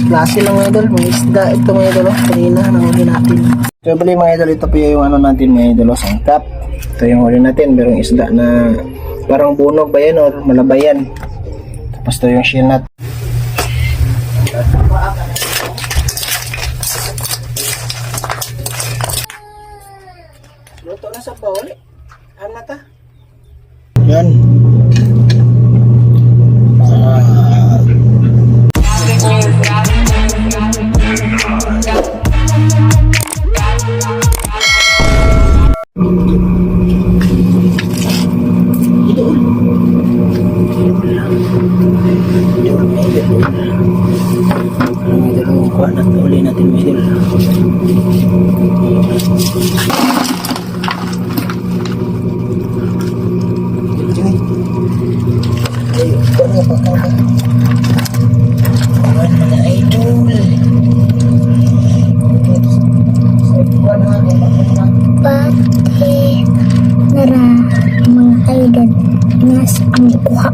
Klase lang mga idol, mga isda ito mga idol, kanina nahuli natin. So bali mga idol, ito po yung ano natin mga idol, sangkap. Ito yung huli natin, merong isda na parang bunog ba yan or malabayan. Tapos ito yung shell natin. Luto na sa bowl. Ano ta? Yan. Uli natin medyo. Pati nara mga idol nas ang kuha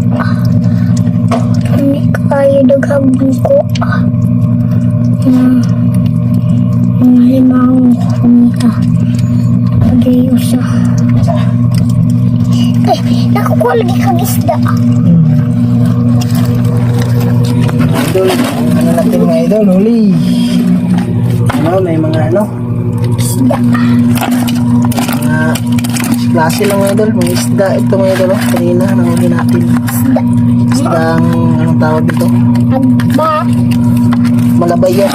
kami kayo daghang kuha mga limang kumita pagay usa nakukuha lagi kang isda Idol, ano natin mga idol, huli. Ano, may mga ano isda mga klase lang mga idol, mga isda ito mga idol, kanina nahuli natin. Isdang anong tawag dito? agba Malabayan.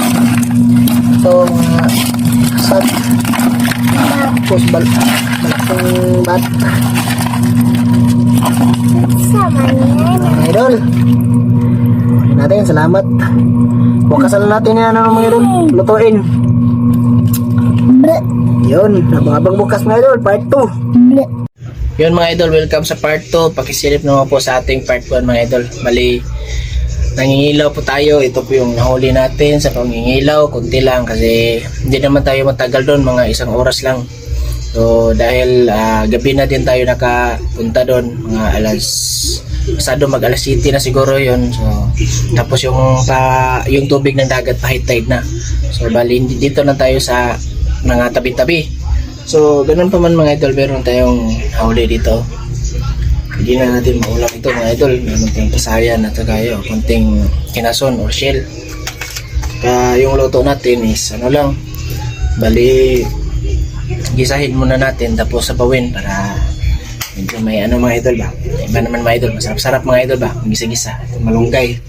Ito mga sab. Tapos malaking bat. sama niya Mga idol, huli natin, salamat. Wakasan natin yan ano mga idol, lutuin. Yun, abang bukas mga idol, part 2. Yun mga idol, welcome sa part 2. Pakisilip naman po sa ating part 1 mga idol. Bali, nangingilaw po tayo. Ito po yung nahuli natin sa pangingilaw. Kunti lang kasi hindi naman tayo matagal doon, mga isang oras lang. So dahil gabi na din tayo nakapunta doon, mga pasado mag alas 7 na siguro yun. So tapos yung tubig ng dagat pa high tide na. So bali dito na tayo sa mga tabi-tabi. So ganun pa man mga idol, meron tayong huli dito. Hindi na natin maulam ito mga idol. Meron tayong pasayan at saka yung konting kinason or shell. Kaya yung luto natin is ano lang, bali gisahin muna natin tapos sabawin para medyo may ano mga idol ba. Iba naman mga idol, masarap-sarap mga idol ba, gisa-gisa, malunggay.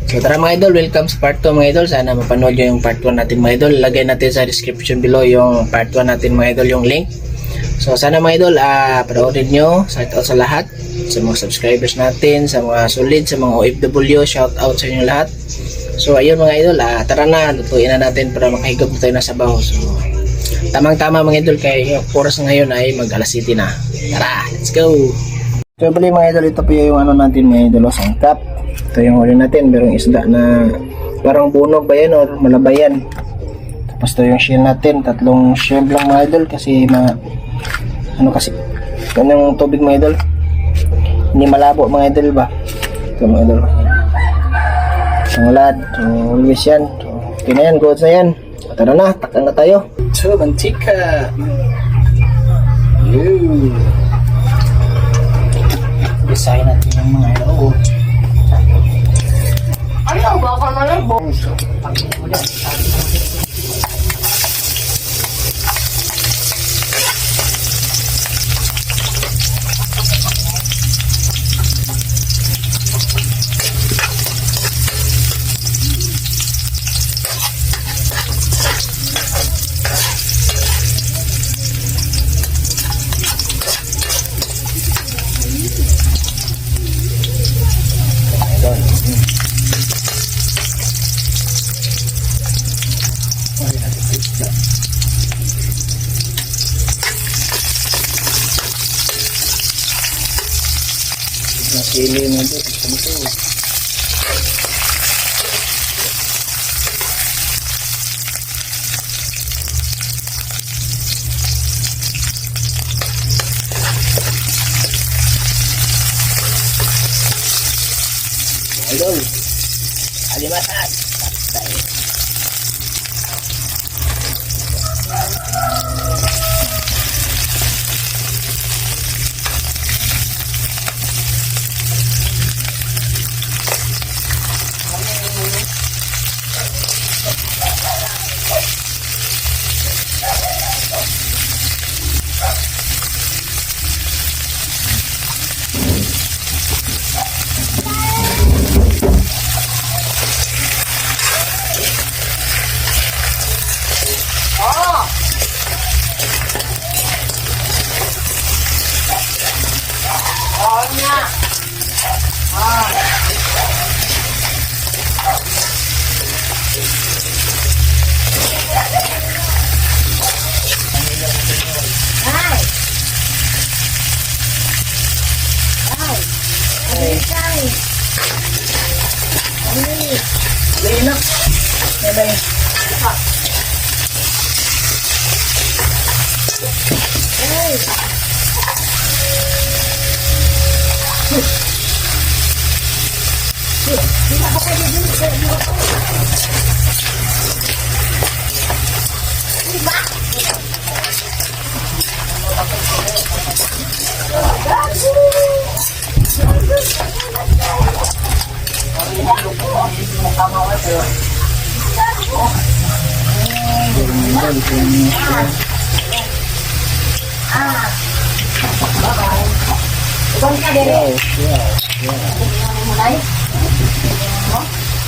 So tara mga idol, welcome sa part 2 mga idol. Sana mapanood nyo yung part 1 natin mga idol. Lagay natin sa description below yung part 1 natin mga idol, yung link. So sana mga idol, panoorin nyo. Shout out sa lahat, sa mga subscribers natin, sa mga solid, sa mga OFW, shout out sa inyo lahat. So ayun mga idol, tara na, lutuin na natin para makahigop na tayo na sabaw. So tamang-tama mga idol, kaya oras ngayon ay mag alas 7 na. Tara, let's go! So bali mga idol, ito po yung ano natin mga idol, sangkap. Ito yung huli natin, merong isda na parang bunog ba yan or malabayan. Tapos ito yung shell natin, tatlong shell lang mga idol kasi ano kasi yung tubig mga idol, hindi malabo mga idol ba. Ito mga idol, sangulad. So always yan. So okay na yan, good na yan. So, tara na, takpan na tayo. So mantika. Design natin yung mga idol. ano ba ako nalabo Nasili mo ito, gusto mo ito. idol. Alimasas. Linak.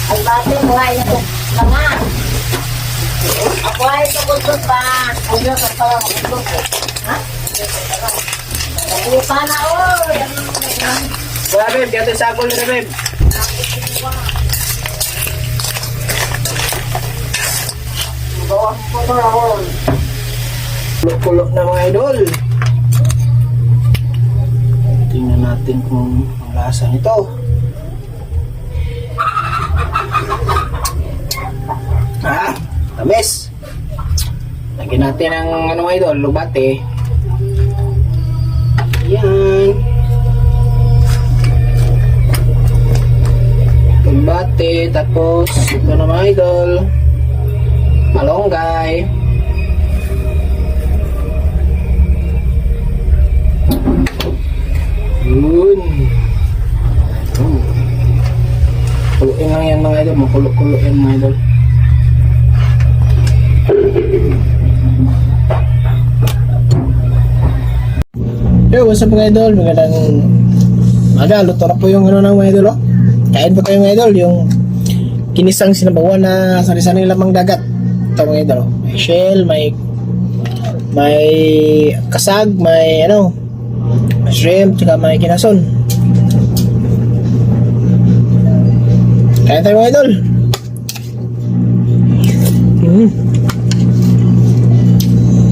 Ay, bakit mo ay ito? Tama. Ako ay ito pa. Ayaw ka pala magulo. Ha? Ayaw pa na, oy. Wala, babe. Kaya sa agol na, babe. Kulo na mga idol. Tingnan natin kung ang lasa nito. Tamis. Lagyan natin ang ano mga idol, lubate. Yan. Lubate, tapos ito na mga idol, malunggay. Yun. Kuluin lang yan mga idol, makulo-kulo yan mga idol. Yo, what's up mga idol? Magandang umaga. Luto na po yung ano ng mga idol, oh. Kain po tayo mga idol, yung kinisang sinabawan na sari-sari lamang dagat. Ito mga idol, oh. May shell, may kasag, may ano, may shrimp, tsaka may kinason. Kain tayo mga idol.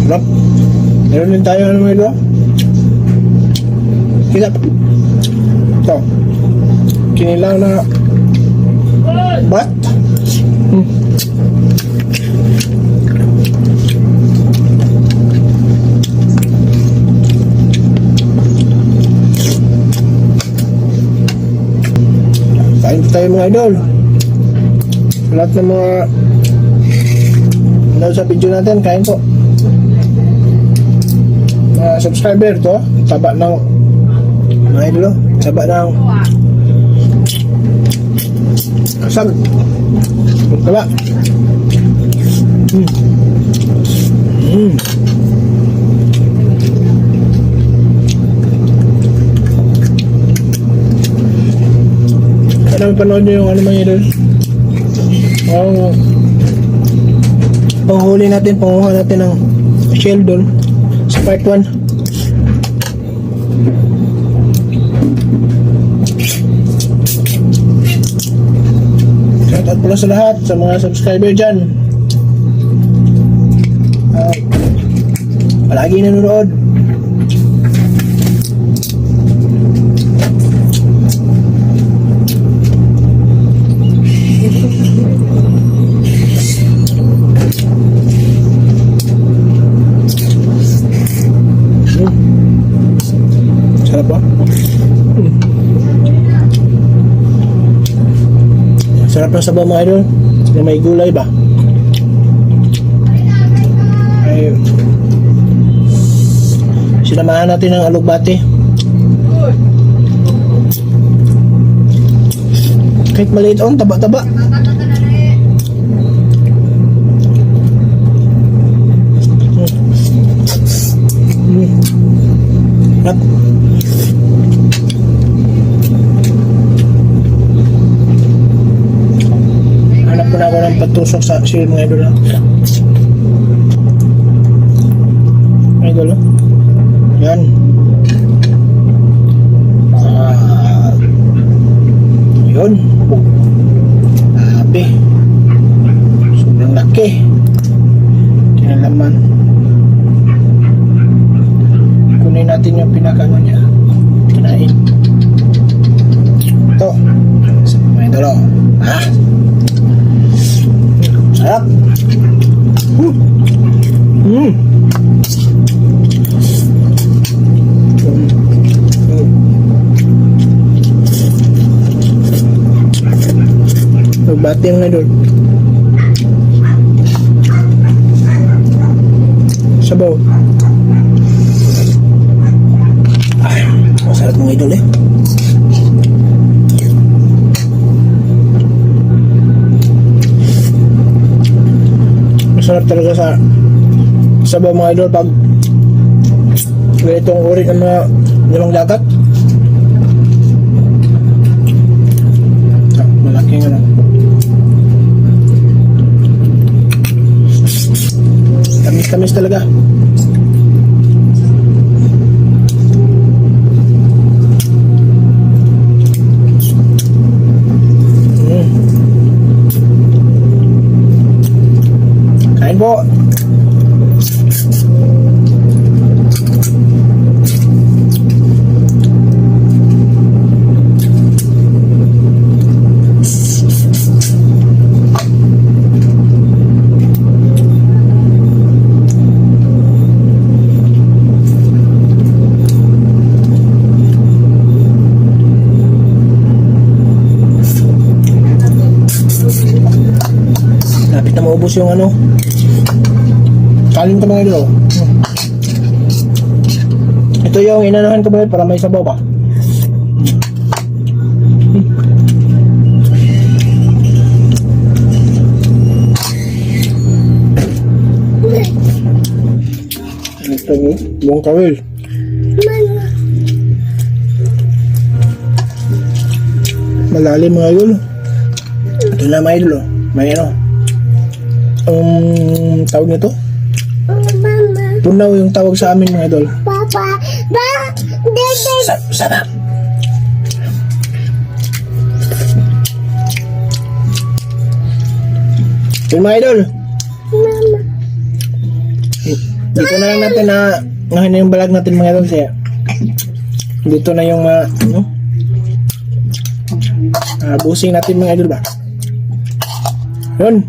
Sarap. Meron din tayo ano mga idol, oh. Kita. Ito. Kinilaw na bat. Kain po tayo mga idol. Lahat ng mga ano sa video natin, kain po. Mga subscriber to, taba ng mga idol, taba ng kasag. Taba. Kailangan panood nyo yung ano mga idol. Panghuli natin, panguha natin ng shell doon sa part 1. Shoutout pala sa lahat, sa mga subscriber dyan. Palagi nanonood. Sarap ba? Sarap ng sabaw mga idol. Na may gulay ba? Ay, sinamahan natin ng alugbati. Kahit maliit on, taba-taba. Sarap. Hanap ko na ako ng patusok sa sili mga idol. Mga idol. Yan. Yun. Grabe. Sobrang laki. Kinalaman. Kunin natin yung pinakano niya. Kinain. Ito. Mga idol. Ha? Sarap. Magbati yung idol. Sabaw. Ay, masarap ng idol eh. Masarap talaga sa sabaw mga idol pag ganitong uri ng mga limang dagat. Malaking ano. Tamis talaga. Kain po. Lapit na maubos yung ano. Kalim ka mga idol. Ito yung inanahan ko mga para may sabaw ba. Ito yung buong kawil. Malalim mga idol. Ito na mga idol. May ano. Tawag nito? Punaw yung tawag sa amin mga idol. Papa, Sarap. Yun mga idol. Mama. Dito na lang natin na ngayon na yung balag natin mga idol. Kaya dito na yung ano, busing natin mga idol ba. Yun.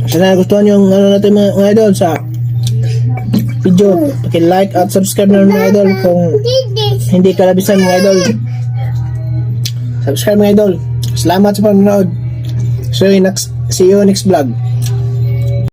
Sana nagustuhan yung ano natin mga idol sa video, paki-like at subscribe na mga idol kung hindi ka labisan mga idol. Subscribe mga idol. Salamat sa panonood. See you next vlog.